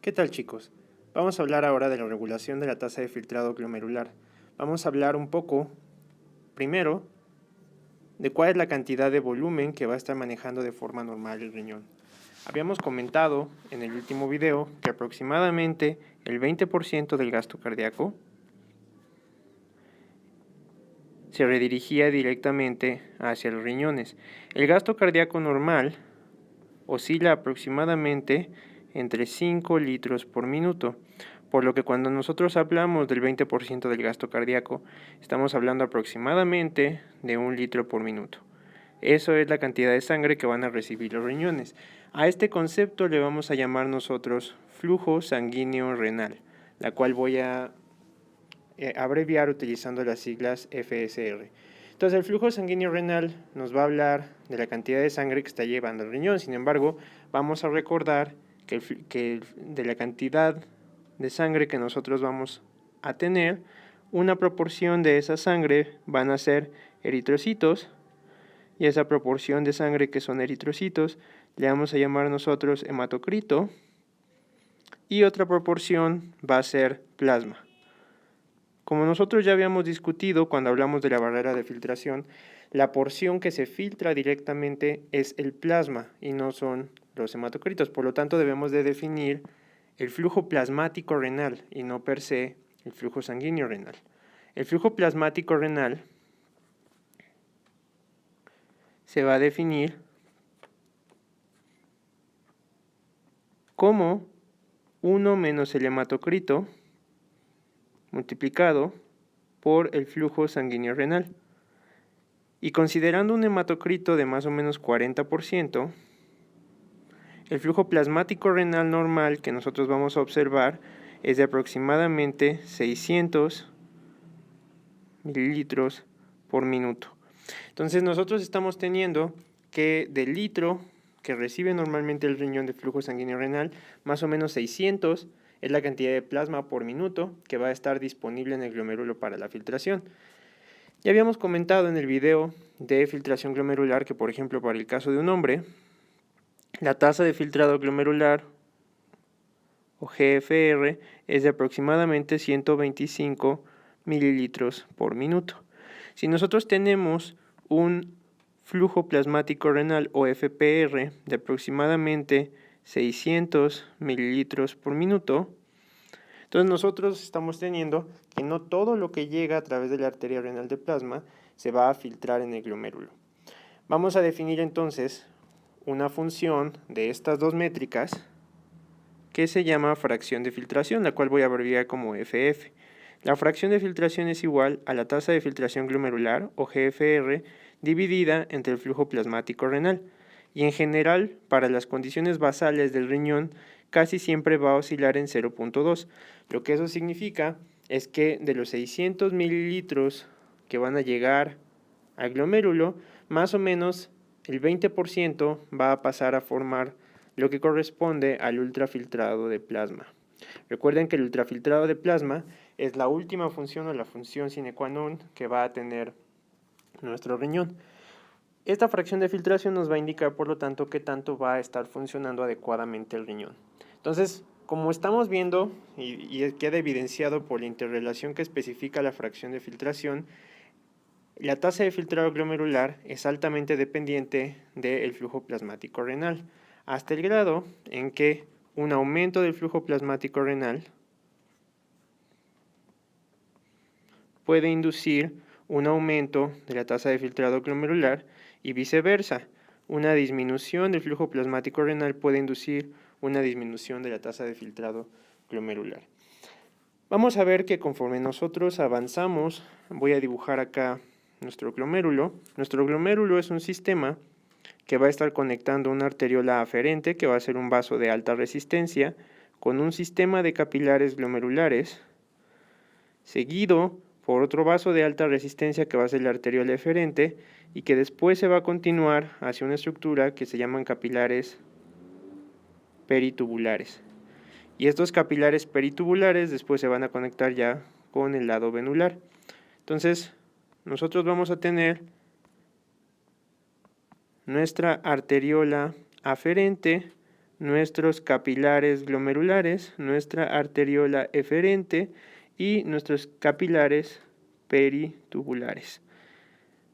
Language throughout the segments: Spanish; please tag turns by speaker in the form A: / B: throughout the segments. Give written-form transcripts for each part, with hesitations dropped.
A: ¿Qué tal, chicos? Vamos a hablar ahora de la regulación de la tasa de filtrado glomerular. Vamos a hablar un poco, primero, de cuál es la cantidad de volumen que va a estar manejando de forma normal el riñón. Habíamos comentado en el último video que aproximadamente el 20% del gasto cardíaco se redirigía directamente hacia los riñones. El gasto cardíaco normal oscila aproximadamente entre 5 litros por minuto, por lo que cuando nosotros hablamos del 20% del gasto cardíaco, estamos hablando aproximadamente de 1 litro por minuto. Eso es la cantidad de sangre que van a recibir los riñones. A este concepto le vamos a llamar nosotros flujo sanguíneo renal, la cual voy a abreviar utilizando las siglas FSR. Entonces el flujo sanguíneo renal nos va a hablar de la cantidad de sangre que está llevando el riñón. Sin embargo, vamos a recordar que de la cantidad de sangre que nosotros vamos a tener, una proporción de esa sangre van a ser eritrocitos, y esa proporción de sangre que son eritrocitos le vamos a llamar nosotros hematocrito, y otra proporción va a ser plasma. Como nosotros ya habíamos discutido cuando hablamos de la barrera de filtración, la porción que se filtra directamente es el plasma y no son los hematocritos. Por lo tanto, debemos de definir el flujo plasmático renal y no per se el flujo sanguíneo renal. El flujo plasmático renal se va a definir como 1 menos el hematocrito multiplicado por el flujo sanguíneo renal. Y considerando un hematocrito de más o menos 40%, el flujo plasmático renal normal que nosotros vamos a observar es de aproximadamente 600 mililitros por minuto. Entonces nosotros estamos teniendo que del litro que recibe normalmente el riñón de flujo sanguíneo renal, más o menos 600 es la cantidad de plasma por minuto que va a estar disponible en el glomérulo para la filtración. Ya habíamos comentado en el video de filtración glomerular que, por ejemplo, para el caso de un hombre, la tasa de filtrado glomerular o GFR es de aproximadamente 125 mililitros por minuto. Si nosotros tenemos un flujo plasmático renal o FPR de aproximadamente 600 mililitros por minuto, entonces nosotros estamos teniendo que no todo lo que llega a través de la arteria renal de plasma se va a filtrar en el glomérulo. Vamos a definir entonces una función de estas dos métricas que se llama fracción de filtración, la cual voy a abreviar como FF. La fracción de filtración es igual a la tasa de filtración glomerular o GFR dividida entre el flujo plasmático renal. Y en general, para las condiciones basales del riñón, casi siempre va a oscilar en 0.2. Lo que eso significa es que de los 600 mililitros que van a llegar al glomérulo, más o menos el 20% va a pasar a formar lo que corresponde al ultrafiltrado de plasma. Recuerden que el ultrafiltrado de plasma es la última función o la función sine qua non que va a tener nuestro riñón. Esta fracción de filtración nos va a indicar, por lo tanto, qué tanto va a estar funcionando adecuadamente el riñón. Entonces, como estamos viendo y queda evidenciado por la interrelación que especifica la fracción de filtración, la tasa de filtrado glomerular es altamente dependiente del flujo plasmático renal, hasta el grado en que un aumento del flujo plasmático renal puede inducir un aumento de la tasa de filtrado glomerular y viceversa. Una disminución del flujo plasmático renal puede inducir una disminución de la tasa de filtrado glomerular. Vamos a ver que conforme nosotros avanzamos, voy a dibujar acá nuestro glomérulo. Nuestro glomérulo es un sistema que va a estar conectando una arteriola aferente, que va a ser un vaso de alta resistencia, con un sistema de capilares glomerulares, seguido por otro vaso de alta resistencia que va a ser la arteriola eferente, y que después se va a continuar hacia una estructura que se llaman capilares peritubulares. Y estos capilares peritubulares después se van a conectar ya con el lado venular. Entonces, nosotros vamos a tener nuestra arteriola aferente nuestros capilares glomerulares, nuestra arteriola eferente y nuestros capilares peritubulares.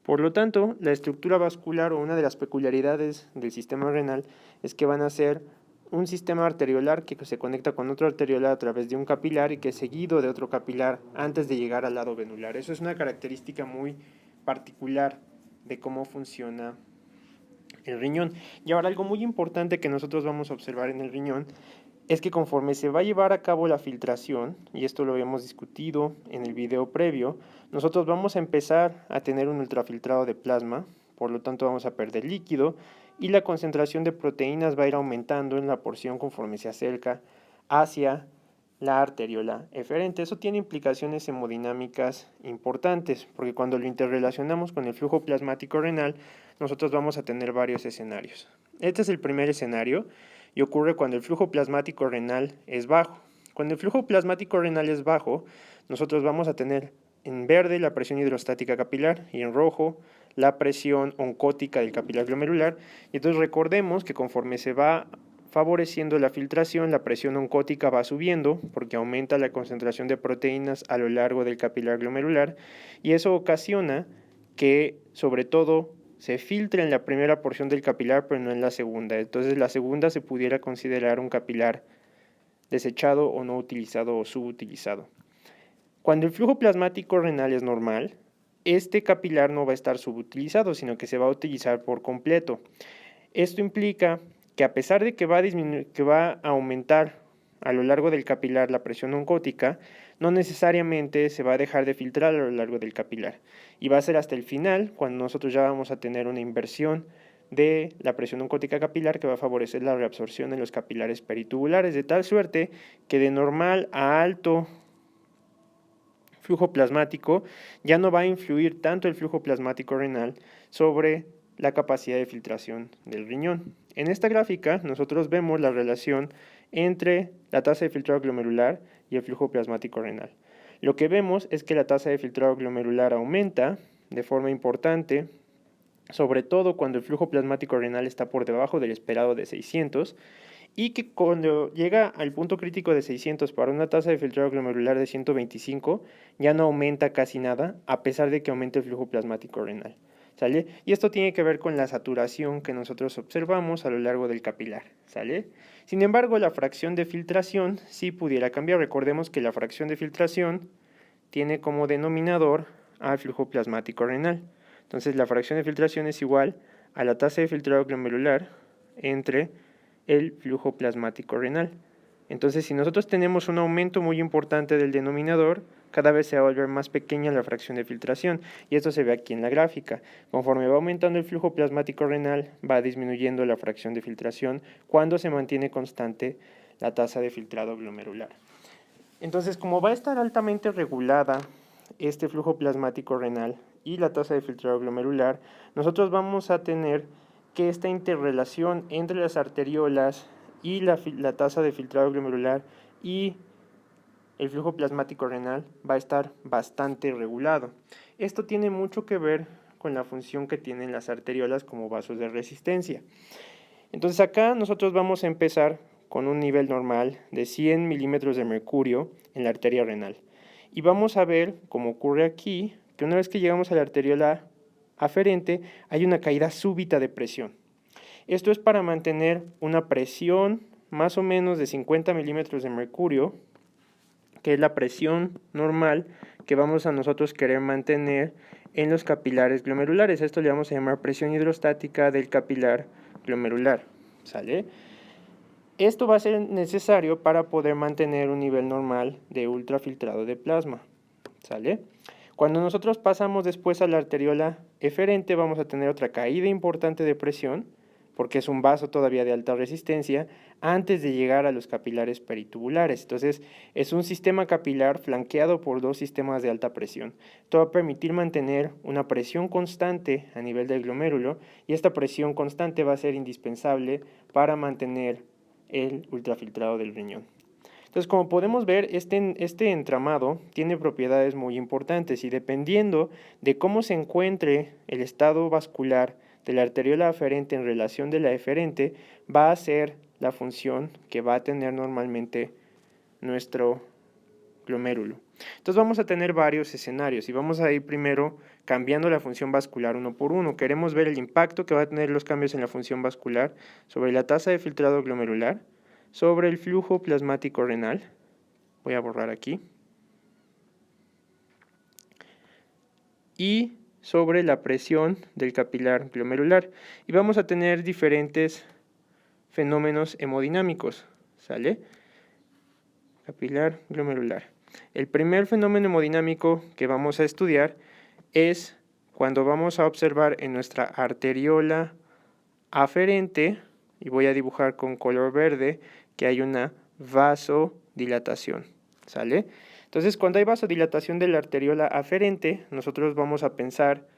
A: Por lo tanto, la estructura vascular o una de las peculiaridades del sistema renal es que van a ser un sistema arteriolar que se conecta con otro arteriolar a través de un capilar y que es seguido de otro capilar antes de llegar al lado venular. Eso es una característica muy particular de cómo funciona el riñón. Y ahora algo muy importante que nosotros vamos a observar en el riñón es que conforme se va a llevar a cabo la filtración, y esto lo habíamos discutido en el video previo, nosotros vamos a empezar a tener un ultrafiltrado de plasma, por lo tanto vamos a perder líquido y la concentración de proteínas va a ir aumentando en la porción conforme se acerca hacia la arteriola eferente. Eso tiene implicaciones hemodinámicas importantes, porque cuando lo interrelacionamos con el flujo plasmático renal, nosotros vamos a tener varios escenarios. Este es el primer escenario y ocurre cuando el flujo plasmático renal es bajo. Cuando el flujo plasmático renal es bajo, nosotros vamos a tener en verde la presión hidrostática capilar y en rojo la presión oncótica del capilar glomerular. Y entonces recordemos que conforme se va favoreciendo la filtración, la presión oncótica va subiendo porque aumenta la concentración de proteínas a lo largo del capilar glomerular y eso ocasiona que sobre todo se filtra en la primera porción del capilar pero no en la segunda. Entonces la segunda se pudiera considerar un capilar desechado o no utilizado o subutilizado. Cuando el flujo plasmático renal es normal, este capilar no va a estar subutilizado, sino que se va a utilizar por completo. Esto implica que a pesar de que va a aumentar a lo largo del capilar la presión oncótica, no necesariamente se va a dejar de filtrar a lo largo del capilar. Y va a ser hasta el final, cuando nosotros ya vamos a tener una inversión de la presión oncótica capilar que va a favorecer la reabsorción en los capilares peritubulares, de tal suerte que de normal a alto flujo plasmático ya no va a influir tanto el flujo plasmático renal sobre la capacidad de filtración del riñón. En esta gráfica nosotros vemos la relación entre la tasa de filtrado glomerular y el flujo plasmático renal. Lo que vemos es que la tasa de filtrado glomerular aumenta de forma importante, sobre todo cuando el flujo plasmático renal está por debajo del esperado de 600, y que cuando llega al punto crítico de 600 para una tasa de filtrado glomerular de 125, ya no aumenta casi nada, a pesar de que aumente el flujo plasmático renal. ¿Sale? Y esto tiene que ver con la saturación que nosotros observamos a lo largo del capilar. ¿Sale? Sin embargo, la fracción de filtración sí pudiera cambiar. Recordemos que la fracción de filtración tiene como denominador al flujo plasmático renal. Entonces, la fracción de filtración es igual a la tasa de filtrado glomerular entre el flujo plasmático renal. Entonces, si nosotros tenemos un aumento muy importante del denominador, cada vez se va a volver más pequeña la fracción de filtración, y esto se ve aquí en la gráfica. Conforme va aumentando el flujo plasmático renal, va disminuyendo la fracción de filtración cuando se mantiene constante la tasa de filtrado glomerular. Entonces, como va a estar altamente regulada este flujo plasmático renal y la tasa de filtrado glomerular, nosotros vamos a tener que esta interrelación entre las arteriolas y la tasa de filtrado glomerular y el flujo plasmático renal va a estar bastante regulado. Esto tiene mucho que ver con la función que tienen las arteriolas como vasos de resistencia. Entonces acá nosotros vamos a empezar con un nivel normal de 100 milímetros de mercurio en la arteria renal. Y vamos a ver, como ocurre aquí, que una vez que llegamos a la arteriola aferente, hay una caída súbita de presión. Esto es para mantener una presión más o menos de 50 milímetros de mercurio, que es la presión normal que vamos a nosotros querer mantener en los capilares glomerulares. Esto le vamos a llamar presión hidrostática del capilar glomerular. ¿Sale? Esto va a ser necesario para poder mantener un nivel normal de ultrafiltrado de plasma. ¿Sale? Cuando nosotros pasamos después a la arteriola eferente, vamos a tener otra caída importante de presión, porque es un vaso todavía de alta resistencia, antes de llegar a los capilares peritubulares. Entonces, es un sistema capilar flanqueado por dos sistemas de alta presión. Esto va a permitir mantener una presión constante a nivel del glomérulo, y esta presión constante va a ser indispensable para mantener el ultrafiltrado del riñón. Entonces, como podemos ver, este entramado tiene propiedades muy importantes y dependiendo de cómo se encuentre el estado vascular de la arteriola aferente en relación de la eferente, va a ser la función que va a tener normalmente nuestro glomérulo. Entonces vamos a tener varios escenarios y vamos a ir primero cambiando la función vascular uno por uno. Queremos ver el impacto que va a tener los cambios en la función vascular sobre la tasa de filtrado glomerular, sobre el flujo plasmático renal. Voy a borrar aquí. Y sobre la presión del capilar glomerular. Y vamos a tener diferentes fenómenos hemodinámicos, ¿sale? Capilar glomerular. El primer fenómeno hemodinámico que vamos a estudiar es cuando vamos a observar en nuestra arteriola aferente, y voy a dibujar con color verde, que hay una vasodilatación, ¿sale? Entonces, cuando hay vasodilatación de la arteriola aferente, nosotros vamos a pensar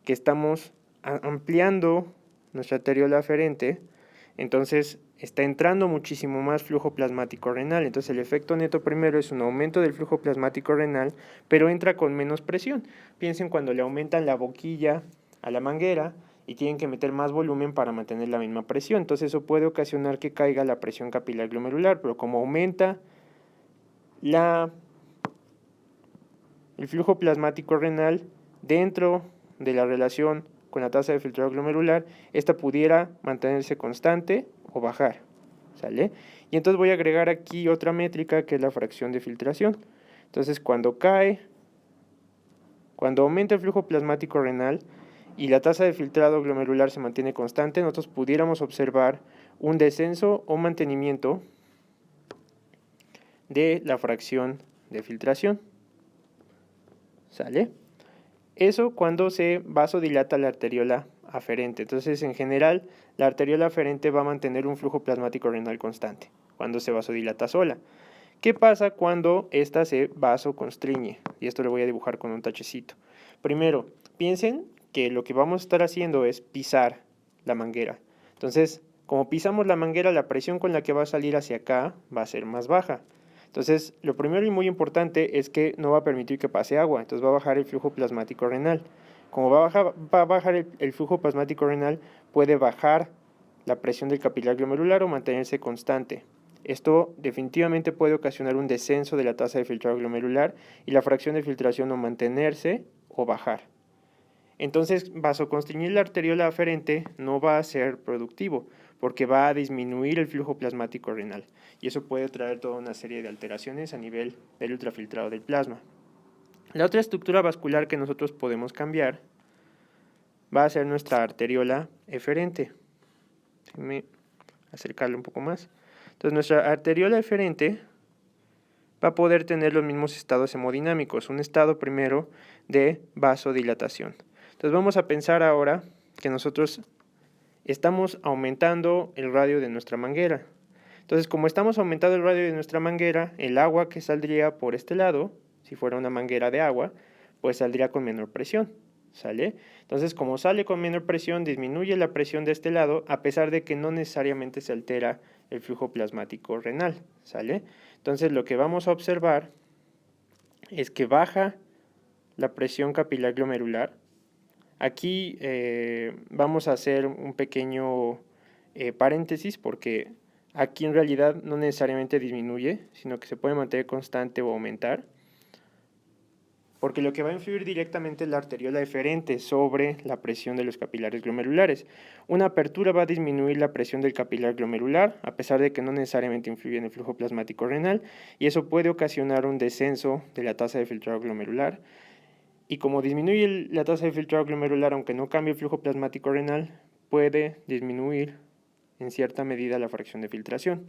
A: que estamos ampliando nuestra arteriola aferente, entonces está entrando muchísimo más flujo plasmático renal. Entonces el efecto neto primero es un aumento del flujo plasmático renal, pero entra con menos presión. Piensen cuando le aumentan la boquilla a la manguera y tienen que meter más volumen para mantener la misma presión. Entonces eso puede ocasionar que caiga la presión capilar glomerular, pero como aumenta el flujo plasmático renal dentro de la relación con la tasa de filtrado glomerular, esta pudiera mantenerse constante o bajar, ¿sale? Y entonces voy a agregar aquí otra métrica que es la fracción de filtración. Entonces cuando aumenta el flujo plasmático renal y la tasa de filtrado glomerular se mantiene constante, nosotros pudiéramos observar un descenso o mantenimiento de la fracción de filtración, ¿sale? Eso cuando se vasodilata la arteriola aferente. Entonces, en general, la arteriola aferente va a mantener un flujo plasmático renal constante cuando se vasodilata sola. ¿Qué pasa cuando ésta se vasoconstriñe? Y esto lo voy a dibujar con un tachecito. Primero, piensen que lo que vamos a estar haciendo es pisar la manguera. Entonces, como pisamos la manguera, la presión con la que va a salir hacia acá va a ser más baja. Entonces, lo primero y muy importante es que no va a permitir que pase agua, entonces va a bajar el flujo plasmático renal. Como va a bajar el flujo plasmático renal, puede bajar la presión del capilar glomerular o mantenerse constante. Esto definitivamente puede ocasionar un descenso de la tasa de filtrado glomerular y la fracción de filtración o mantenerse o bajar. Entonces, vasoconstriñir la arteriola aferente no va a ser productivo porque va a disminuir el flujo plasmático renal y eso puede traer toda una serie de alteraciones a nivel del ultrafiltrado del plasma. La otra estructura vascular que nosotros podemos cambiar va a ser nuestra arteriola eferente. Déjenme acercarle un poco más. Entonces, nuestra arteriola eferente va a poder tener los mismos estados hemodinámicos. Un estado primero de vasodilatación. Entonces, vamos a pensar ahora que nosotros estamos aumentando el radio de nuestra manguera. Entonces, como estamos aumentando el radio de nuestra manguera, el agua que saldría por este lado, si fuera una manguera de agua, pues saldría con menor presión, ¿sale? Entonces, como sale con menor presión, disminuye la presión de este lado, a pesar de que no necesariamente se altera el flujo plasmático renal, ¿sale? Entonces, lo que vamos a observar es que baja la presión capilar glomerular. Aquí vamos a hacer un pequeño paréntesis porque aquí en realidad no necesariamente disminuye, sino que se puede mantener constante o aumentar. Porque lo que va a influir directamente es la arteriola eferente sobre la presión de los capilares glomerulares. Una apertura va a disminuir la presión del capilar glomerular, a pesar de que no necesariamente influye en el flujo plasmático renal, y eso puede ocasionar un descenso de la tasa de filtrado glomerular. Y como disminuye la tasa de filtrado glomerular, aunque no cambie el flujo plasmático renal, puede disminuir en cierta medida la fracción de filtración.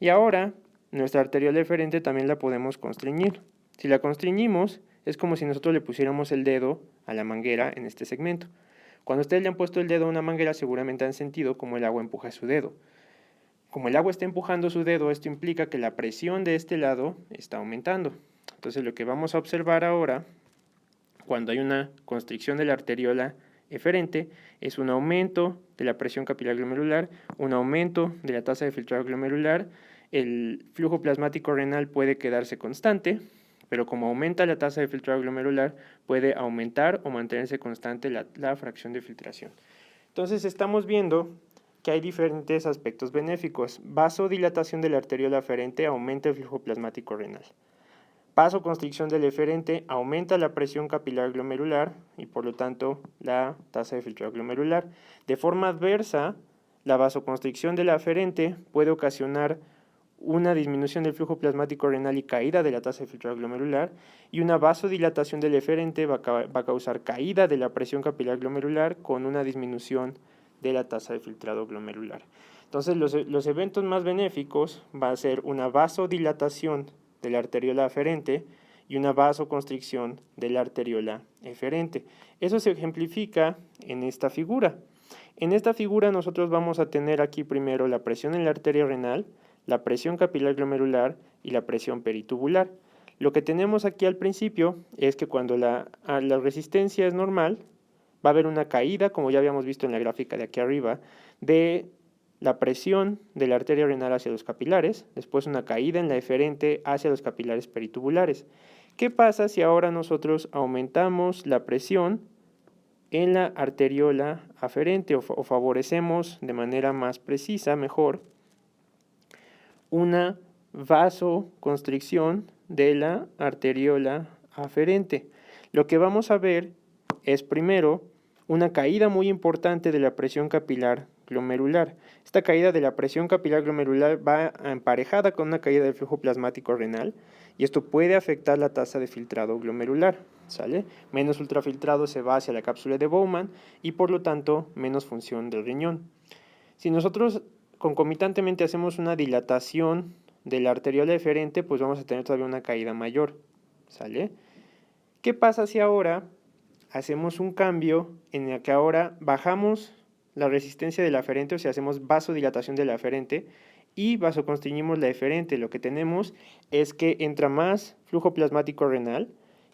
A: Y ahora, nuestra arteriola eferente también la podemos constreñir. Si la constreñimos, es como si nosotros le pusiéramos el dedo a la manguera en este segmento. Cuando ustedes le han puesto el dedo a una manguera, seguramente han sentido como el agua empuja su dedo. Como el agua está empujando su dedo, esto implica que la presión de este lado está aumentando. Entonces, lo que vamos a observar ahora, cuando hay una constricción de la arteriola eferente, es un aumento de la presión capilar glomerular, un aumento de la tasa de filtrado glomerular, el flujo plasmático renal puede quedarse constante, pero como aumenta la tasa de filtrado glomerular, puede aumentar o mantenerse constante la fracción de filtración. Entonces estamos viendo que hay diferentes aspectos benéficos. Vasodilatación de la arteriola aferente aumenta el flujo plasmático renal. Vasoconstricción del eferente aumenta la presión capilar glomerular y por lo tanto la tasa de filtrado glomerular. De forma adversa, la vasoconstricción de la aferente puede ocasionar una disminución del flujo plasmático renal y caída de la tasa de filtrado glomerular, y una vasodilatación del eferente va a causar caída de la presión capilar glomerular con una disminución de la tasa de filtrado glomerular. Entonces los eventos más benéficos va a ser una vasodilatación de la arteriola aferente y una vasoconstricción de la arteriola eferente. Eso se ejemplifica en esta figura. En esta figura nosotros vamos a tener aquí primero la presión en la arteria renal, la presión capilar glomerular y la presión peritubular. Lo que tenemos aquí al principio es que cuando la resistencia es normal, va a haber una caída, como ya habíamos visto en la gráfica de aquí arriba, de la presión de la arteria renal hacia los capilares, después una caída en la eferente hacia los capilares peritubulares. ¿Qué pasa si ahora nosotros aumentamos la presión en la arteriola aferente o favorecemos de manera más precisa, mejor, una vasoconstricción de la arteriola aferente? Lo que vamos a ver es primero una caída muy importante de la presión capilar glomerular. Esta caída de la presión capilar glomerular va emparejada con una caída del flujo plasmático renal y esto puede afectar la tasa de filtrado glomerular, ¿sale? Menos ultrafiltrado se va hacia la cápsula de Bowman y por lo tanto menos función del riñón. Si nosotros concomitantemente hacemos una dilatación de la arteriola eferente, pues vamos a tener todavía una caída mayor, ¿sale? ¿Qué pasa si ahora hacemos un cambio en el que ahora bajamos la resistencia de la aferente, o sea, hacemos vasodilatación de la aferente y vasoconstriñimos la eferente? Lo que tenemos es que entra más flujo plasmático renal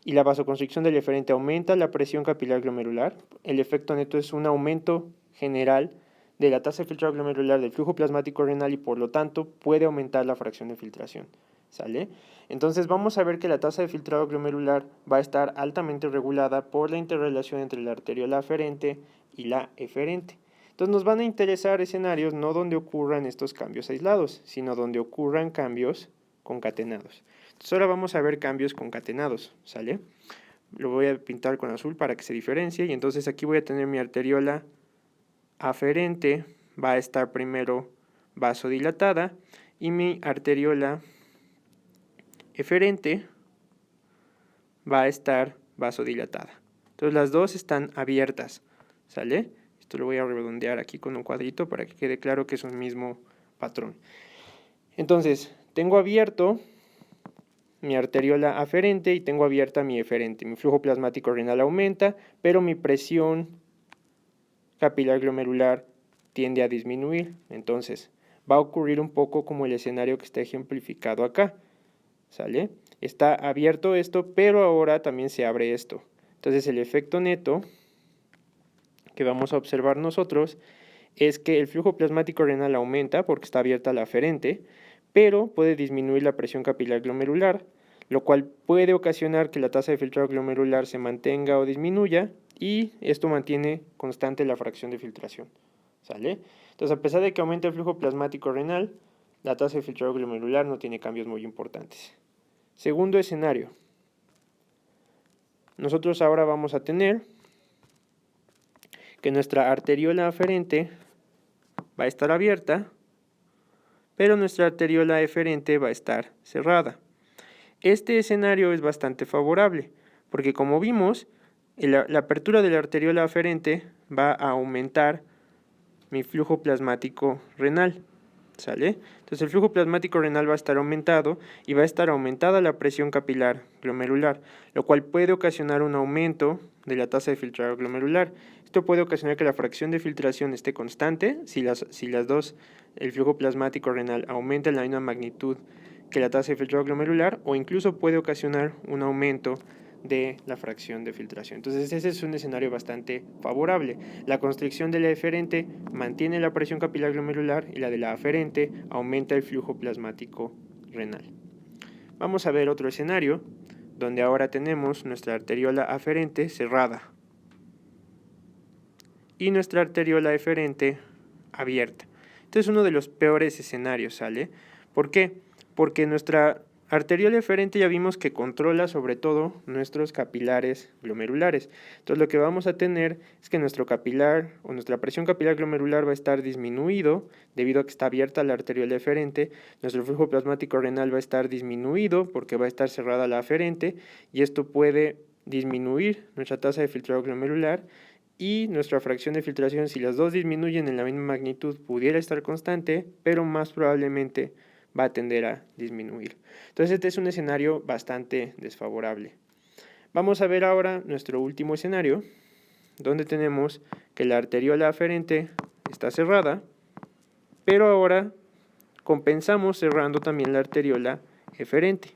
A: y la vasoconstricción del eferente aumenta la presión capilar glomerular. El efecto neto es un aumento general de la tasa de filtrado glomerular del flujo plasmático renal y por lo tanto puede aumentar la fracción de filtración, ¿sale? Entonces vamos a ver que la tasa de filtrado glomerular va a estar altamente regulada por la interrelación entre la arteriola aferente y la eferente. Entonces nos van a interesar escenarios no donde ocurran estos cambios aislados, sino donde ocurran cambios concatenados. Entonces ahora vamos a ver cambios concatenados, ¿sale? Lo voy a pintar con azul para que se diferencie y entonces aquí voy a tener mi arteriola aferente, va a estar primero vasodilatada y mi arteriola eferente va a estar vasodilatada. Entonces las dos están abiertas, ¿sale? Esto lo voy a redondear aquí con un cuadrito para que quede claro que es un mismo patrón. Entonces, tengo abierto mi arteriola aferente y tengo abierta mi eferente. Mi flujo plasmático renal aumenta, pero mi presión capilar glomerular tiende a disminuir. Entonces, va a ocurrir un poco como el escenario que está ejemplificado acá, ¿sale? Está abierto esto, pero ahora también se abre esto. Entonces, el efecto neto que vamos a observar nosotros es que el flujo plasmático renal aumenta porque está abierta la aferente, pero puede disminuir la presión capilar glomerular, lo cual puede ocasionar que la tasa de filtrado glomerular se mantenga o disminuya y esto mantiene constante la fracción de filtración, ¿sale? Entonces, a pesar de que aumente el flujo plasmático renal, la tasa de filtrado glomerular no tiene cambios muy importantes. Segundo escenario. Nosotros ahora vamos a tener que nuestra arteriola aferente va a estar abierta, pero nuestra arteriola eferente va a estar cerrada. Este escenario es bastante favorable, porque como vimos, la apertura de la arteriola aferente va a aumentar mi flujo plasmático renal, ¿sale? Entonces el flujo plasmático renal va a estar aumentado y va a estar aumentada la presión capilar glomerular, lo cual puede ocasionar un aumento de la tasa de filtrado glomerular. Esto puede ocasionar que la fracción de filtración esté constante si las dos, el flujo plasmático renal aumenta en la misma magnitud que la tasa de filtrado glomerular, o incluso puede ocasionar un aumento de la fracción de filtración. Entonces ese es un escenario bastante favorable. La constricción de la eferente mantiene la presión capilar glomerular y la de la aferente aumenta el flujo plasmático renal. Vamos a ver otro escenario donde ahora tenemos nuestra arteriola aferente cerrada y nuestra arteriola eferente abierta. Este es uno de los peores escenarios, ¿sale? ¿Por qué? Porque nuestra arteriola eferente ya vimos que controla sobre todo nuestros capilares glomerulares. Entonces lo que vamos a tener es que nuestro capilar o nuestra presión capilar glomerular va a estar disminuido debido a que está abierta la arteriola eferente. Nuestro flujo plasmático renal va a estar disminuido porque va a estar cerrada la aferente y esto puede disminuir nuestra tasa de filtrado glomerular y nuestra fracción de filtración, si las dos disminuyen en la misma magnitud, pudiera estar constante, pero más probablemente va a tender a disminuir. Entonces este es un escenario bastante desfavorable. Vamos a ver ahora nuestro último escenario, donde tenemos que la arteriola aferente está cerrada, pero ahora compensamos cerrando también la arteriola eferente.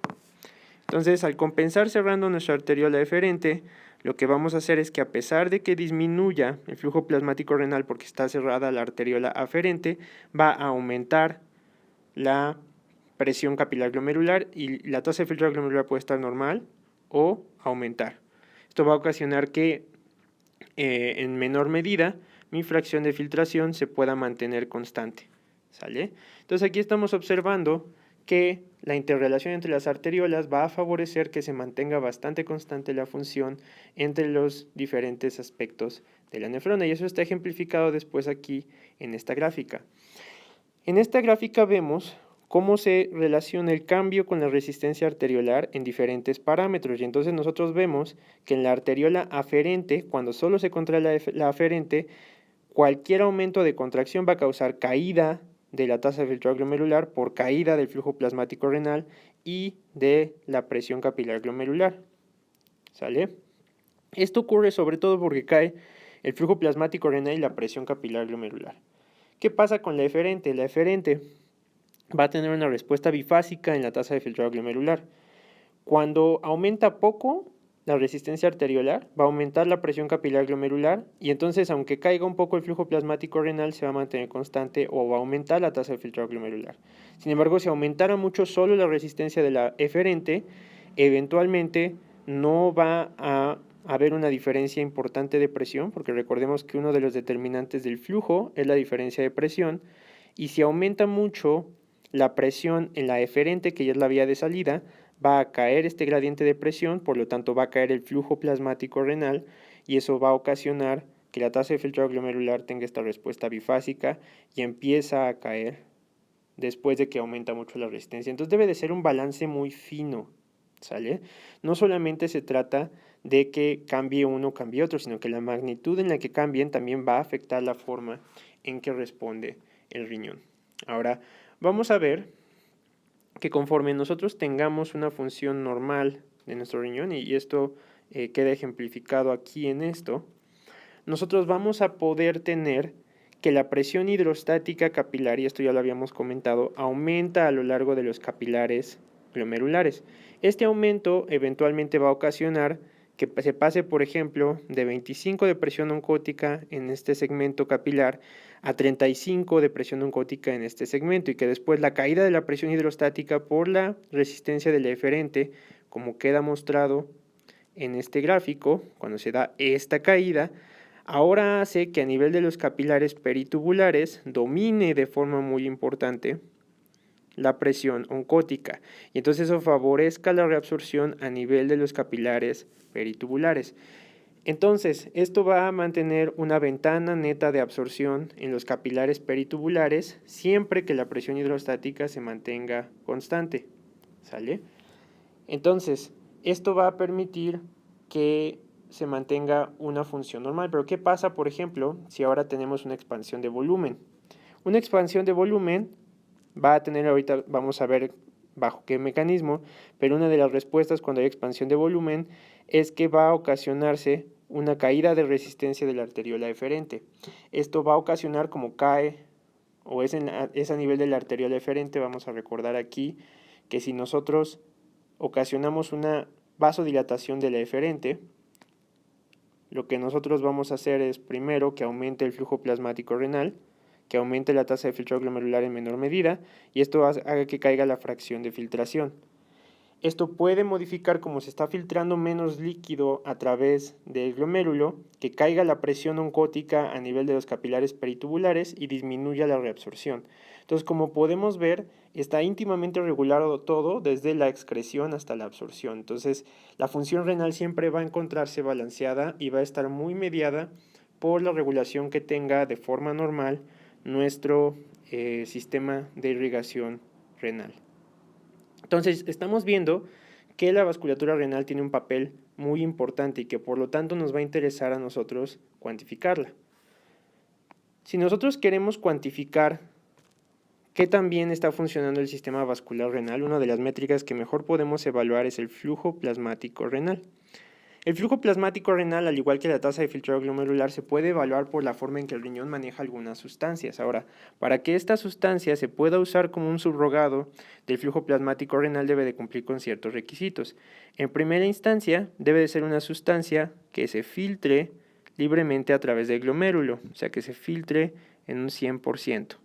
A: Entonces, al compensar cerrando nuestra arteriola eferente, lo que vamos a hacer es que a pesar de que disminuya el flujo plasmático renal porque está cerrada la arteriola aferente, va a aumentar la presión capilar glomerular y la tasa de filtrado glomerular puede estar normal o aumentar. Esto va a ocasionar que en menor medida mi fracción de filtración se pueda mantener constante, ¿sale? Entonces aquí estamos observando que la interrelación entre las arteriolas va a favorecer que se mantenga bastante constante la función entre los diferentes aspectos de la nefrona y eso está ejemplificado después aquí en esta gráfica. En esta gráfica vemos cómo se relaciona el cambio con la resistencia arteriolar en diferentes parámetros y entonces nosotros vemos que en la arteriola aferente, cuando solo se contrae la aferente, cualquier aumento de contracción va a causar caída de la tasa de filtrado glomerular por caída del flujo plasmático renal y de la presión capilar glomerular, ¿sale? Esto ocurre sobre todo porque cae el flujo plasmático renal y la presión capilar glomerular. ¿Qué pasa con la eferente? La eferente va a tener una respuesta bifásica en la tasa de filtrado glomerular. Cuando aumenta poco la resistencia arteriolar, va a aumentar la presión capilar glomerular y entonces aunque caiga un poco el flujo plasmático renal se va a mantener constante o va a aumentar la tasa de filtrado glomerular. Sin embargo, si aumentara mucho solo la resistencia de la eferente, eventualmente no va a haber una diferencia importante de presión, porque recordemos que uno de los determinantes del flujo es la diferencia de presión, y si aumenta mucho la presión en la eferente, que ya es la vía de salida, va a caer este gradiente de presión, por lo tanto va a caer el flujo plasmático renal y eso va a ocasionar que la tasa de filtrado glomerular tenga esta respuesta bifásica y empieza a caer después de que aumenta mucho la resistencia. Entonces debe de ser un balance muy fino, ¿sale? No solamente se trata de que cambie uno o cambie otro, sino que la magnitud en la que cambien también va a afectar la forma en que responde el riñón. Ahora, vamos a ver que conforme nosotros tengamos una función normal de nuestro riñón, y esto queda ejemplificado aquí en esto, nosotros vamos a poder tener que la presión hidrostática capilar, y esto ya lo habíamos comentado, aumenta a lo largo de los capilares glomerulares. Este aumento eventualmente va a ocasionar que se pase, por ejemplo, de 25 de presión oncótica en este segmento capilar a 35 de presión oncótica en este segmento y que después la caída de la presión hidrostática por la resistencia del eferente, como queda mostrado en este gráfico, cuando se da esta caída, ahora hace que a nivel de los capilares peritubulares domine de forma muy importante la presión oncótica y entonces eso favorezca la reabsorción a nivel de los capilares peritubulares. Entonces, esto va a mantener una ventana neta de absorción en los capilares peritubulares siempre que la presión hidrostática se mantenga constante, ¿sale? Entonces, esto va a permitir que se mantenga una función normal. Pero ¿qué pasa, por ejemplo, si ahora tenemos una expansión de volumen? Una expansión de volumen va a tener, ahorita vamos a ver bajo qué mecanismo, pero una de las respuestas cuando hay expansión de volumen es que va a ocasionarse una caída de resistencia de la arteriola eferente. Esto va a ocasionar como cae o es a nivel de la arteriola eferente, vamos a recordar aquí que si nosotros ocasionamos una vasodilatación de la eferente, lo que nosotros vamos a hacer es primero que aumente el flujo plasmático renal, que aumente la tasa de filtrado glomerular en menor medida y esto haga que caiga la fracción de filtración. Esto puede modificar, como se está filtrando menos líquido a través del glomérulo, que caiga la presión oncótica a nivel de los capilares peritubulares y disminuya la reabsorción. Entonces, como podemos ver, está íntimamente regulado todo, desde la excreción hasta la absorción. Entonces, la función renal siempre va a encontrarse balanceada y va a estar muy mediada por la regulación que tenga de forma normal nuestro sistema de irrigación renal. Entonces, estamos viendo que la vasculatura renal tiene un papel muy importante y que por lo tanto nos va a interesar a nosotros cuantificarla. Si nosotros queremos cuantificar qué tan bien está funcionando el sistema vascular renal, una de las métricas que mejor podemos evaluar es el flujo plasmático renal. El flujo plasmático renal, al igual que la tasa de filtrado glomerular, se puede evaluar por la forma en que el riñón maneja algunas sustancias. Ahora, para que esta sustancia se pueda usar como un subrogado del flujo plasmático renal, debe de cumplir con ciertos requisitos. En primera instancia, debe de ser una sustancia que se filtre libremente a través del glomérulo, o sea, que se filtre en un 100%,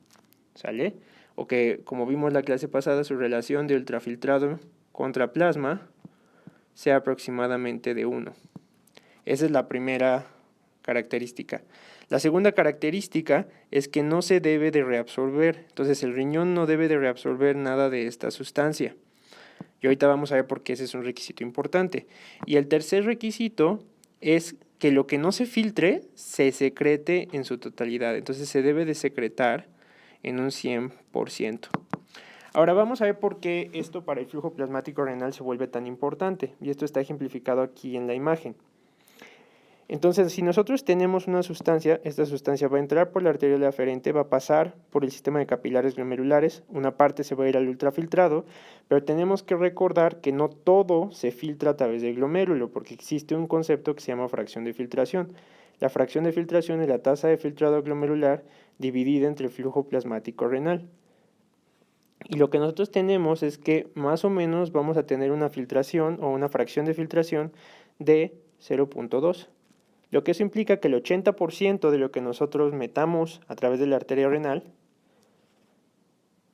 A: ¿sale? O que, como vimos en la clase pasada, su relación de ultrafiltrado contra plasma sea aproximadamente de 1. Esa es la primera característica. La segunda característica es que no se debe de reabsorber. Entonces el riñón no debe de reabsorber nada de esta sustancia. Y ahorita vamos a ver por qué ese es un requisito importante. Y el tercer requisito es que lo que no se filtre se secrete en su totalidad. Entonces se debe de secretar en un 100%. Ahora vamos a ver por qué esto para el flujo plasmático renal se vuelve tan importante, y esto está ejemplificado aquí en la imagen. Entonces, si nosotros tenemos una sustancia, esta sustancia va a entrar por la arteriola aferente, va a pasar por el sistema de capilares glomerulares, una parte se va a ir al ultrafiltrado, pero tenemos que recordar que no todo se filtra a través del glomérulo, porque existe un concepto que se llama fracción de filtración. La fracción de filtración es la tasa de filtrado glomerular dividida entre el flujo plasmático renal. Y lo que nosotros tenemos es que más o menos vamos a tener una filtración o una fracción de filtración de 0.2. Lo que eso implica que el 80% de lo que nosotros metamos a través de la arteria renal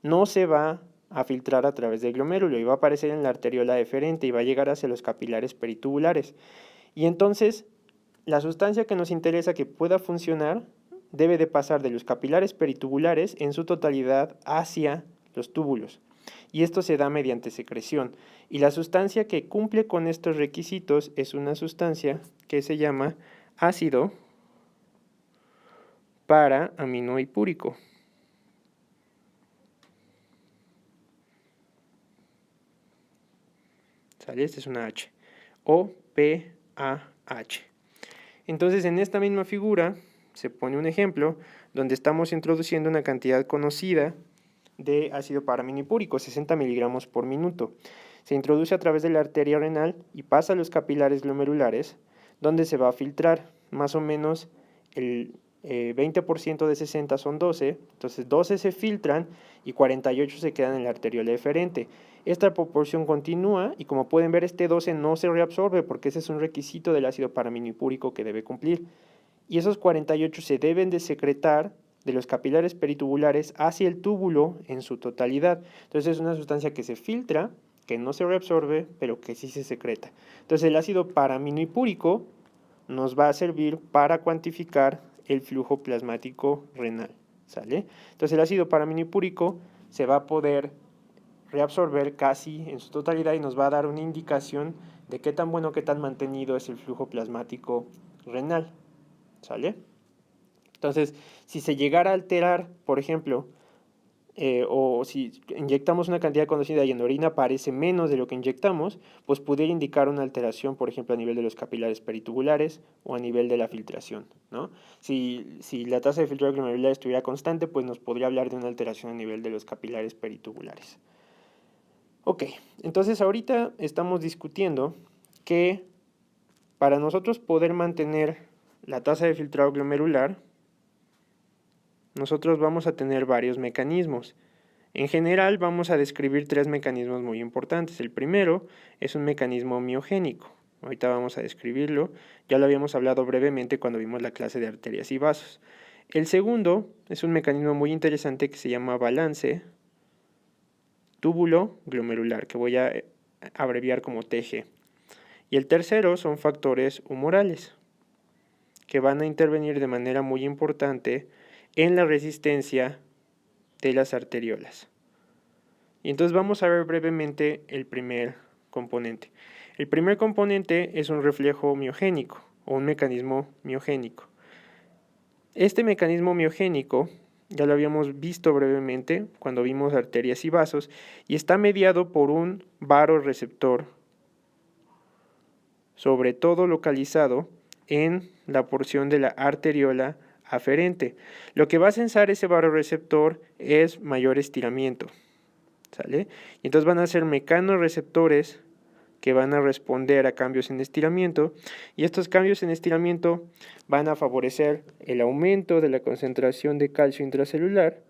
A: no se va a filtrar a través del glomérulo y va a aparecer en la arteriola deferente y va a llegar hacia los capilares peritubulares. Y entonces, la sustancia que nos interesa que pueda funcionar debe de pasar de los capilares peritubulares en su totalidad hacia los túbulos, y esto se da mediante secreción, y la sustancia que cumple con estos requisitos es una sustancia que se llama ácido para-aminohipúrico. ¿Sale? Esta es una H, OPAH. Entonces, en esta misma figura se pone un ejemplo donde estamos introduciendo una cantidad conocida de ácido paraminipúrico, 60 miligramos por minuto. Se introduce a través de la arteria renal y pasa a los capilares glomerulares, donde se va a filtrar. Más o menos el 20% de 60 son 12, entonces 12 se filtran y 48 se quedan en la arteriola deferente. Esta proporción continúa y, como pueden ver, este 12 no se reabsorbe porque ese es un requisito del ácido paraminipúrico que debe cumplir. Y esos 48 se deben de secretar de los capilares peritubulares hacia el túbulo en su totalidad. Entonces es una sustancia que se filtra, que no se reabsorbe, pero que sí se secreta. Entonces el ácido paraminipúrico nos va a servir para cuantificar el flujo plasmático renal, ¿sale? Entonces el ácido paraminipúrico se va a poder reabsorber casi en su totalidad y nos va a dar una indicación de qué tan bueno, qué tan mantenido es el flujo plasmático renal, ¿sale? Entonces, si se llegara a alterar, por ejemplo, o si inyectamos una cantidad conocida y en orina aparece menos de lo que inyectamos, pues pudiera indicar una alteración, por ejemplo, a nivel de los capilares peritubulares o a nivel de la filtración, ¿no? Si la tasa de filtrado glomerular estuviera constante, pues nos podría hablar de una alteración a nivel de los capilares peritubulares. Ok, entonces ahorita estamos discutiendo que para nosotros poder mantener la tasa de filtrado glomerular, nosotros vamos a tener varios mecanismos. En general vamos a describir 3 mecanismos muy importantes. El primero es un mecanismo miogénico. Ahorita vamos a describirlo. Ya lo habíamos hablado brevemente cuando vimos la clase de arterias y vasos. El segundo es un mecanismo muy interesante que se llama balance túbulo glomerular, que voy a abreviar como TG. Y el tercero son factores humorales, que van a intervenir de manera muy importante en la resistencia de las arteriolas. Y entonces vamos a ver brevemente el primer componente. El primer componente es un reflejo miogénico o un mecanismo miogénico. Este mecanismo miogénico ya lo habíamos visto brevemente cuando vimos arterias y vasos y está mediado por un varoreceptor, sobre todo localizado en la porción de la arteriola aferente. Lo que va a sensar ese varoreceptor es mayor estiramiento, ¿sale? Y entonces van a ser mecanorreceptores que van a responder a cambios en estiramiento, y estos cambios en estiramiento van a favorecer el aumento de la concentración de calcio intracelular,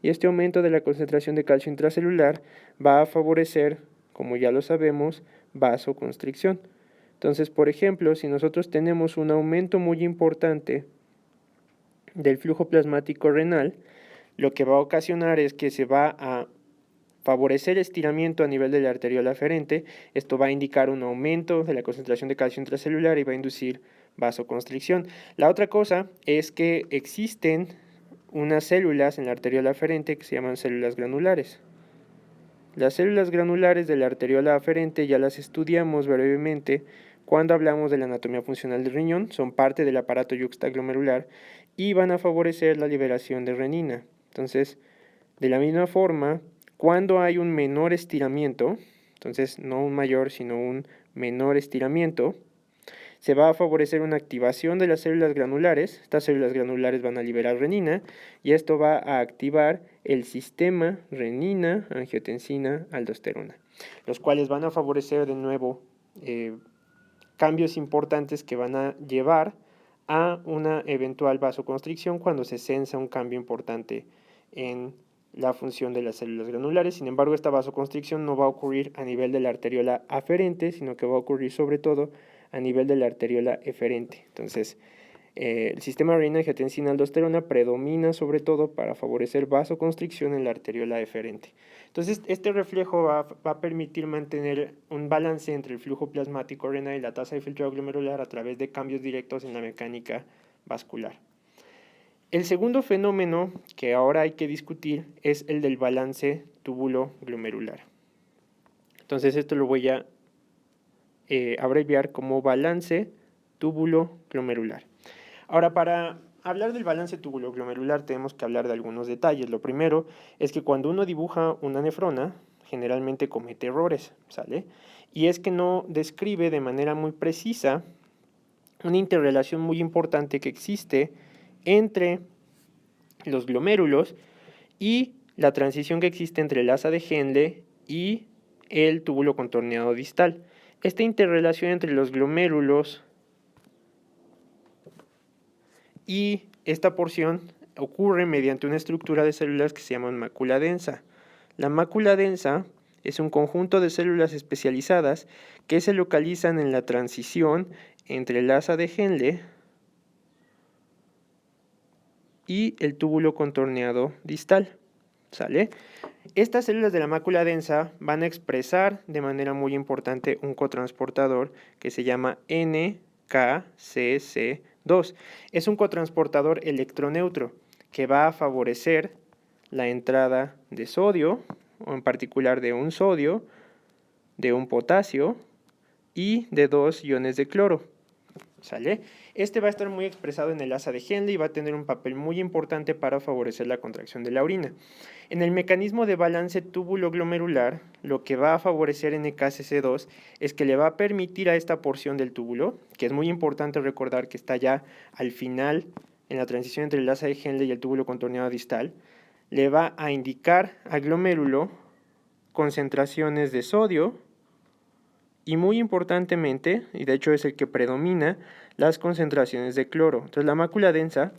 A: y este aumento de la concentración de calcio intracelular va a favorecer, como ya lo sabemos, vasoconstricción. Entonces, por ejemplo, si nosotros tenemos un aumento muy importante del flujo plasmático renal, lo que va a ocasionar es que se va a favorecer estiramiento a nivel de la arteriola aferente. Esto va a indicar un aumento de la concentración de calcio intracelular y va a inducir vasoconstricción. La otra cosa es que existen unas células en la arteriola aferente que se llaman células granulares. Las células granulares de la arteriola aferente ya las estudiamos brevemente cuando hablamos de la anatomía funcional del riñón, son parte del aparato yuxtaglomerular y van a favorecer la liberación de renina. Entonces, de la misma forma, cuando hay un menor estiramiento, entonces no un mayor, sino un menor estiramiento, se va a favorecer una activación de las células granulares. Estas células granulares van a liberar renina y esto va a activar el sistema renina, angiotensina, aldosterona, los cuales van a favorecer de nuevo cambios importantes que van a llevar a una eventual vasoconstricción cuando se sensa un cambio importante en la función de las células granulares. Sin embargo, esta vasoconstricción no va a ocurrir a nivel de la arteriola aferente, sino que va a ocurrir sobre todo a nivel de la arteriola eferente. Entonces, el sistema renina-angiotensina-aldosterona predomina sobre todo para favorecer vasoconstricción en la arteriola eferente. Entonces, este reflejo va a permitir mantener un balance entre el flujo plasmático renal y la tasa de filtrado glomerular a través de cambios directos en la mecánica vascular. El segundo fenómeno que ahora hay que discutir es el del balance túbulo-glomerular. Entonces, esto lo voy a abreviar como balance túbulo-glomerular. Ahora, para hablar del balance túbulo-glomerular tenemos que hablar de algunos detalles. Lo primero es que cuando uno dibuja una nefrona, generalmente comete errores, ¿sale? Y es que no describe de manera muy precisa una interrelación muy importante que existe entre los glomérulos y la transición que existe entre el asa de Henle y el túbulo contorneado distal. Esta interrelación entre los glomérulos y esta porción ocurre mediante una estructura de células que se llaman mácula densa. La mácula densa es un conjunto de células especializadas que se localizan en la transición entre el asa de Henle y el túbulo contorneado distal, ¿sale? Estas células de la mácula densa van a expresar de manera muy importante un cotransportador que se llama NKCC2. Es un cotransportador electroneutro que va a favorecer la entrada de sodio, o en particular de un sodio, de un potasio y de 2 iones de cloro, ¿sale? Este va a estar muy expresado en el asa de Henle y va a tener un papel muy importante para favorecer la contracción de la orina. En el mecanismo de balance túbulo-glomerular, lo que va a favorecer NKCC2 es que le va a permitir a esta porción del túbulo, que es muy importante recordar que está ya al final en la transición entre el asa de Henle y el túbulo contorneado distal, le va a indicar al glomérulo concentraciones de sodio y muy importantemente, y de hecho es el que predomina, las concentraciones de cloro. Entonces la mácula densa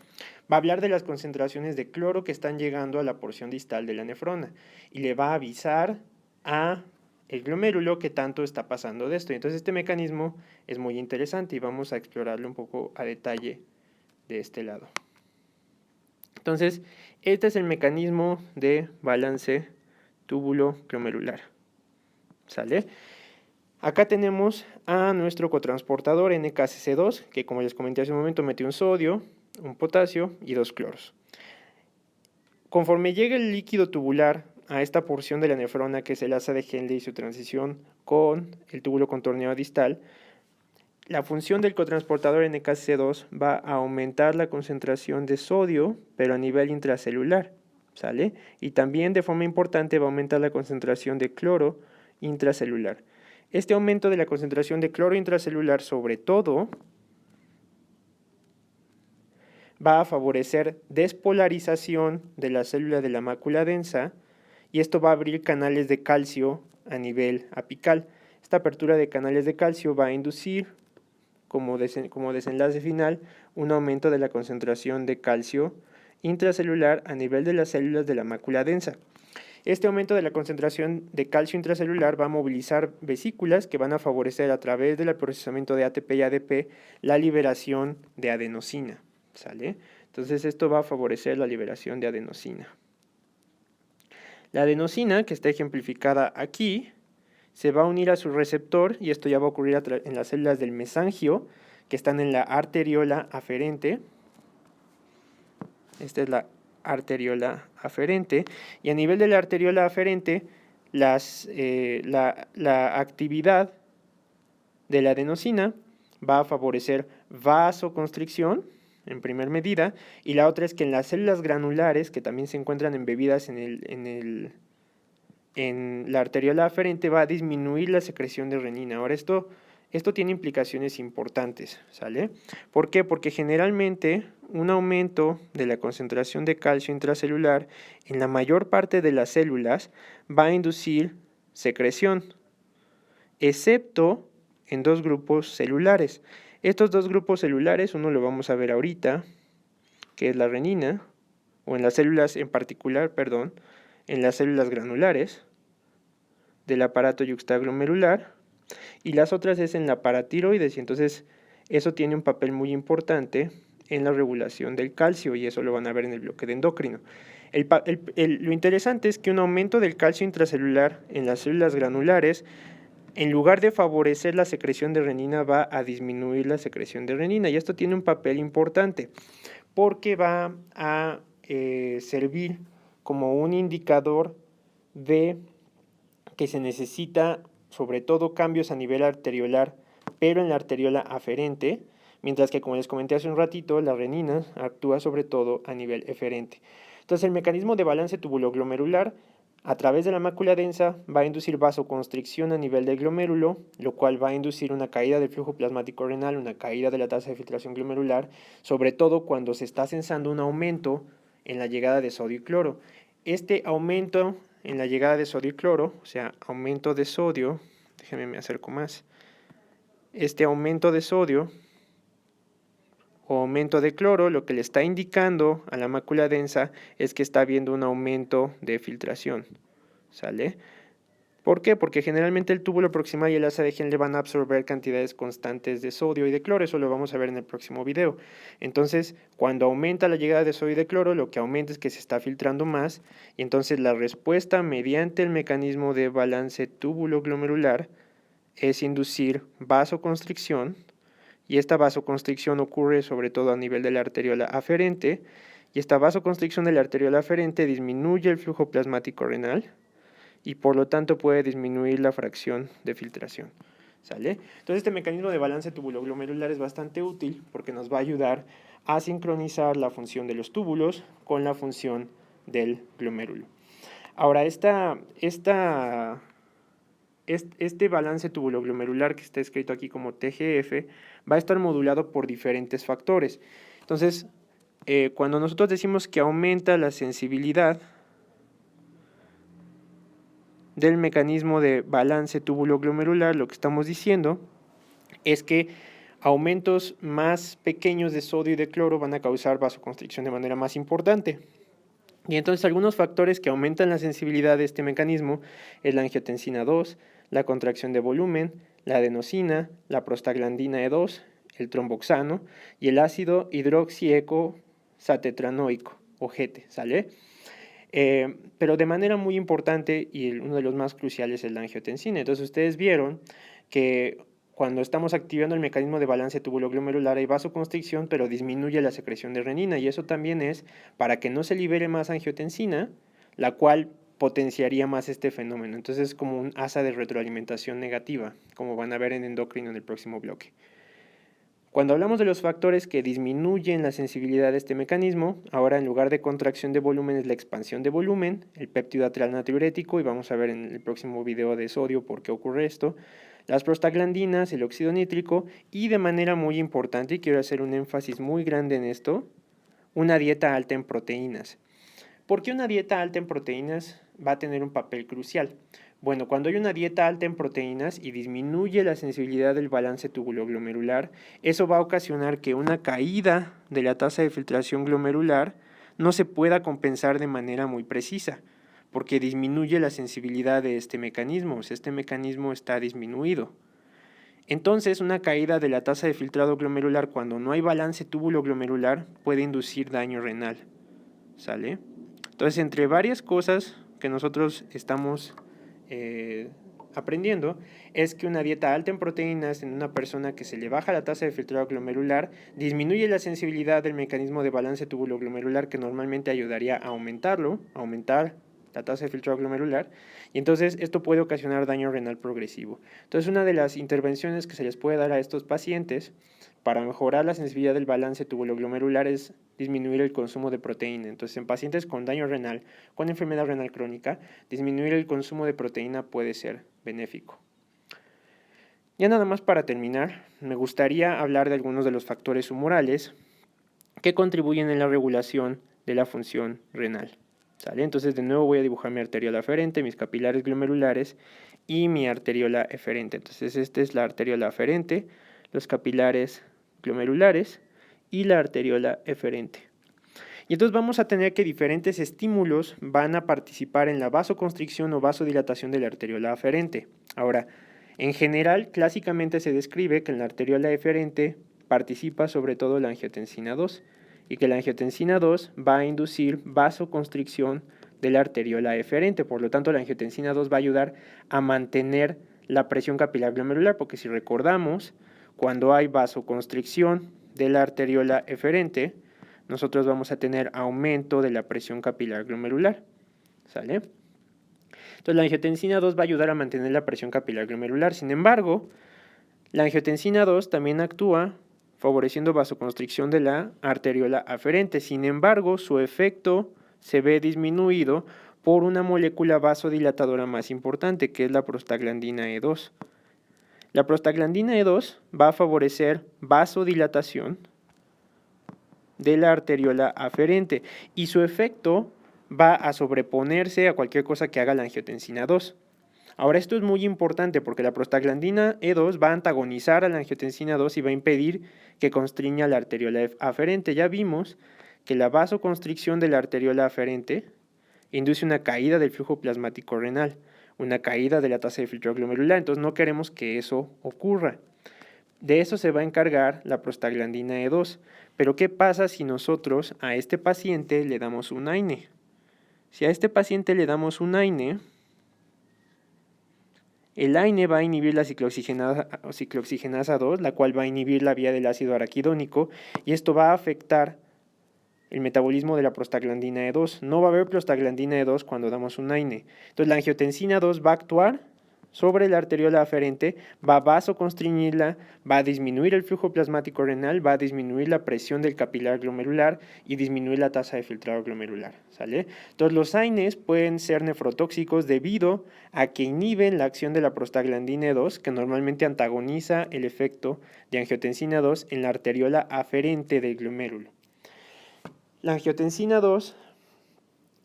A: va a hablar de las concentraciones de cloro que están llegando a la porción distal de la nefrona y le va a avisar a el glomérulo que tanto está pasando de esto. Entonces este mecanismo es muy interesante y vamos a explorarlo un poco a detalle de este lado. Entonces, este es el mecanismo de balance túbulo-glomerular, ¿sale? Acá tenemos a nuestro cotransportador NKCC2, que como les comenté hace un momento mete un sodio, un potasio y 2 cloros. Conforme llega el líquido tubular a esta porción de la nefrona, que es el asa de Henle y su transición con el túbulo contorneado distal, la función del cotransportador NKCC2 va a aumentar la concentración de sodio, pero a nivel intracelular, ¿sale? Y también de forma importante va a aumentar la concentración de cloro intracelular. Este aumento de la concentración de cloro intracelular, sobre todo, va a favorecer despolarización de la célula de la mácula densa y esto va a abrir canales de calcio a nivel apical. Esta apertura de canales de calcio va a inducir como desenlace final un aumento de la concentración de calcio intracelular a nivel de las células de la mácula densa. Este aumento de la concentración de calcio intracelular va a movilizar vesículas que van a favorecer a través del procesamiento de ATP y ADP la liberación de adenosina, ¿sale? Entonces esto va a favorecer la liberación de adenosina. La adenosina, que está ejemplificada aquí, se va a unir a su receptor y esto ya va a ocurrir en las células del mesangio que están en la arteriola aferente. Esta es la arteriola aferente y a nivel de la arteriola aferente la actividad de la adenosina va a favorecer vasoconstricción en primer medida y la otra es que en las células granulares que también se encuentran embebidas en la arteriola aferente va a disminuir la secreción de renina. Ahora esto tiene implicaciones importantes, ¿sale? ¿Por qué? Porque generalmente un aumento de la concentración de calcio intracelular en la mayor parte de las células va a inducir secreción, excepto en 2 grupos celulares. Estos 2 grupos celulares, uno lo vamos a ver ahorita, que es la renina, o en las células en particular, perdón, en las células granulares del aparato yuxtaglomerular, y las otras es en la paratiroides, y entonces eso tiene un papel muy importante en la regulación del calcio, y eso lo van a ver en el bloque de endocrino. Lo interesante es que un aumento del calcio intracelular en las células granulares, en lugar de favorecer la secreción de renina, va a disminuir la secreción de renina, y esto tiene un papel importante, porque va a servir como un indicador de que se necesita sobre todo cambios a nivel arteriolar, pero en la arteriola aferente, mientras que, como les comenté hace un ratito, la renina actúa sobre todo a nivel eferente. Entonces, el mecanismo de balance tubuloglomerular a través de la mácula densa va a inducir vasoconstricción a nivel del glomérulo, lo cual va a inducir una caída del flujo plasmático renal, una caída de la tasa de filtración glomerular, sobre todo cuando se está sensando un aumento en la llegada de sodio y cloro. Este aumento en la llegada de sodio y cloro, o sea, aumento de sodio, déjenme me acerco más, este aumento de sodio o aumento de cloro, lo que le está indicando a la mácula densa es que está habiendo un aumento de filtración, ¿sale? ¿Por qué? Porque generalmente el túbulo proximal y el asa de Henle van a absorber cantidades constantes de sodio y de cloro, eso lo vamos a ver en el próximo video. Entonces, cuando aumenta la llegada de sodio y de cloro, lo que aumenta es que se está filtrando más, y entonces la respuesta mediante el mecanismo de balance túbulo-glomerular es inducir vasoconstricción, y esta vasoconstricción ocurre sobre todo a nivel de la arteriola aferente, y esta vasoconstricción de la arteriola aferente disminuye el flujo plasmático renal, y por lo tanto puede disminuir la fracción de filtración, ¿sale? Entonces este mecanismo de balance tubuloglomerular es bastante útil porque nos va a ayudar a sincronizar la función de los túbulos con la función del glomérulo. Ahora, este balance tubuloglomerular que está escrito aquí como TGF va a estar modulado por diferentes factores. Entonces, cuando nosotros decimos que aumenta la sensibilidad del mecanismo de balance túbulo-glomerular, lo que estamos diciendo es que aumentos más pequeños de sodio y de cloro van a causar vasoconstricción de manera más importante. Y entonces algunos factores que aumentan la sensibilidad de este mecanismo es la angiotensina 2, la contracción de volumen, la adenosina, la prostaglandina E2, el tromboxano y el ácido hidroxiecosatetranoico o GT, ¿sale? Pero de manera muy importante y uno de los más cruciales es la angiotensina. Entonces ustedes vieron que cuando estamos activando el mecanismo de balance tubuloglomerular hay vasoconstricción, pero disminuye la secreción de renina, y eso también es para que no se libere más angiotensina, la cual potenciaría más este fenómeno. Entonces es como un asa de retroalimentación negativa, como van a ver en endocrino en el próximo bloque. Cuando hablamos de los factores que disminuyen la sensibilidad de este mecanismo, ahora en lugar de contracción de volumen es la expansión de volumen, el péptido atrial natriurético, y vamos a ver en el próximo video de sodio por qué ocurre esto, las prostaglandinas, el óxido nítrico, y de manera muy importante, y quiero hacer un énfasis muy grande en esto, una dieta alta en proteínas. ¿Por qué una dieta alta en proteínas va a tener un papel crucial? Bueno, cuando hay una dieta alta en proteínas y disminuye la sensibilidad del balance tubuloglomerular, eso va a ocasionar que una caída de la tasa de filtración glomerular no se pueda compensar de manera muy precisa, porque disminuye la sensibilidad de este mecanismo, o sea, este mecanismo está disminuido. Entonces, una caída de la tasa de filtrado glomerular cuando no hay balance túbulo-glomerular puede inducir daño renal, ¿sale? Entonces, entre varias cosas que nosotros estamos aprendiendo, es que una dieta alta en proteínas en una persona que se le baja la tasa de filtrado glomerular disminuye la sensibilidad del mecanismo de balance túbulo-glomerular, que normalmente ayudaría a aumentar la tasa de filtrado glomerular, y entonces esto puede ocasionar daño renal progresivo. Entonces, una de las intervenciones que se les puede dar a estos pacientes para mejorar la sensibilidad del balance tubuloglomerular es disminuir el consumo de proteína. Entonces, en pacientes con daño renal, con enfermedad renal crónica, disminuir el consumo de proteína puede ser benéfico. Ya nada más para terminar, me gustaría hablar de algunos de los factores humorales que contribuyen en la regulación de la función renal. ¿Sale? Entonces, de nuevo voy a dibujar mi arteriola aferente, mis capilares glomerulares y mi arteriola eferente. Entonces, esta es la arteriola aferente, los capilares glomerulares y la arteriola eferente. Y entonces vamos a tener que diferentes estímulos van a participar en la vasoconstricción o vasodilatación de la arteriola aferente. Ahora, en general, clásicamente se describe que en la arteriola eferente participa sobre todo la angiotensina 2 y que la angiotensina 2 va a inducir vasoconstricción de la arteriola eferente. Por lo tanto, la angiotensina 2 va a ayudar a mantener la presión capilar glomerular, porque si recordamos, cuando hay vasoconstricción de la arteriola eferente, nosotros vamos a tener aumento de la presión capilar glomerular, ¿sale? Entonces, la angiotensina 2 va a ayudar a mantener la presión capilar glomerular. Sin embargo, la angiotensina 2 también actúa favoreciendo vasoconstricción de la arteriola aferente. Sin embargo, su efecto se ve disminuido por una molécula vasodilatadora más importante, que es la prostaglandina E2. La prostaglandina E2 va a favorecer vasodilatación de la arteriola aferente y su efecto va a sobreponerse a cualquier cosa que haga la angiotensina 2. Ahora, esto es muy importante porque la prostaglandina E2 va a antagonizar a la angiotensina 2 y va a impedir que constriña la arteriola aferente. Ya vimos que la vasoconstricción de la arteriola aferente induce una caída del flujo plasmático renal, una caída de la tasa de filtrado glomerular, entonces no queremos que eso ocurra. De eso se va a encargar la prostaglandina E2. Pero ¿qué pasa si nosotros a este paciente le damos un AINE? Si a este paciente le damos un AINE, el AINE va a inhibir la ciclooxigenasa 2, la cual va a inhibir la vía del ácido araquidónico, y esto va a afectar el metabolismo de la prostaglandina E2. No va a haber prostaglandina E2 cuando damos un AINE. Entonces, la angiotensina 2 va a actuar sobre la arteriola aferente, va a vasoconstriñirla, va a disminuir el flujo plasmático renal, va a disminuir la presión del capilar glomerular y disminuir la tasa de filtrado glomerular, ¿sale? Entonces, los AINEs pueden ser nefrotóxicos debido a que inhiben la acción de la prostaglandina 2, que normalmente antagoniza el efecto de angiotensina 2 en la arteriola aferente del glomérulo. La angiotensina 2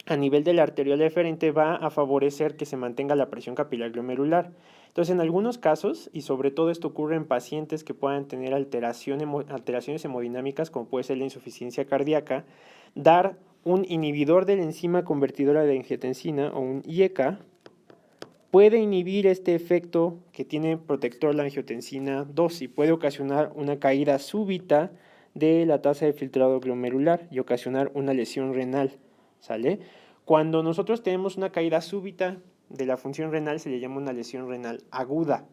A: a nivel de la arteriola eferente va a favorecer que se mantenga la presión capilar glomerular. Entonces, en algunos casos, y sobre todo esto ocurre en pacientes que puedan tener alteraciones hemodinámicas, como puede ser la insuficiencia cardíaca, dar un inhibidor de la enzima convertidora de angiotensina o un IECA puede inhibir este efecto que tiene protector la angiotensina 2 y puede ocasionar una caída súbita de la tasa de filtrado glomerular y ocasionar una lesión renal, ¿sale? Cuando nosotros tenemos una caída súbita de la función renal se le llama una lesión renal aguda.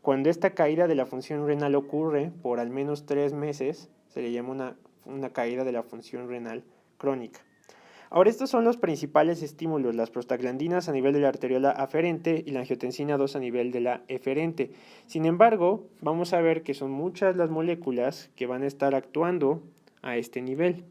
A: Cuando esta caída de la función renal ocurre por al menos 3 meses, se le llama una caída de la función renal crónica. Ahora, estos son los principales estímulos, las prostaglandinas a nivel de la arteriola aferente y la angiotensina 2 a nivel de la eferente. Sin embargo, vamos a ver que son muchas las moléculas que van a estar actuando a este nivel.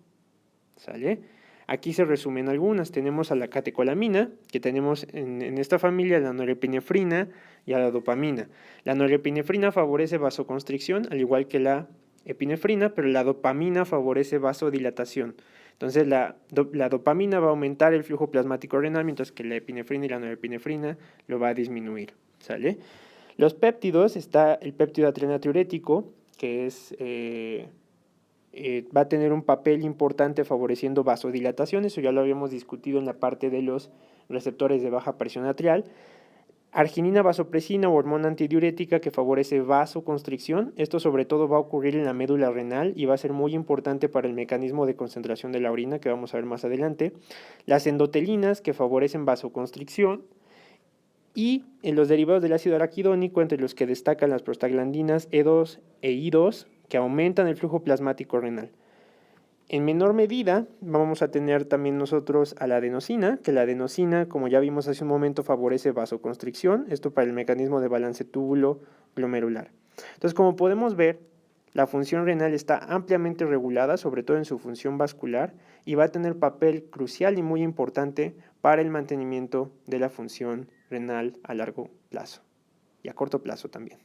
A: ¿Sale? Aquí se resumen algunas. Tenemos a la catecolamina, que tenemos en esta familia la norepinefrina y a la dopamina. La norepinefrina favorece vasoconstricción, al igual que la epinefrina, pero la dopamina favorece vasodilatación. Entonces la dopamina va a aumentar el flujo plasmático renal, mientras que la epinefrina y la norepinefrina lo va a disminuir. ¿Sale? Los péptidos, está el péptido adrenatriurético, que es... va a tener un papel importante favoreciendo vasodilatación, eso ya lo habíamos discutido en la parte de los receptores de baja presión arterial. Arginina vasopresina o hormona antidiurética que favorece vasoconstricción, esto sobre todo va a ocurrir en la médula renal y va a ser muy importante para el mecanismo de concentración de la orina que vamos a ver más adelante. Las endotelinas que favorecen vasoconstricción, y en los derivados del ácido araquidónico, entre los que destacan las prostaglandinas E2 e I2, que aumentan el flujo plasmático renal. En menor medida vamos a tener también nosotros a la adenosina, que la adenosina, como ya vimos hace un momento, favorece vasoconstricción, esto para el mecanismo de balance túbulo-glomerular. Entonces, como podemos ver, la función renal está ampliamente regulada, sobre todo en su función vascular, y va a tener papel crucial y muy importante para el mantenimiento de la función renal a largo plazo y a corto plazo también.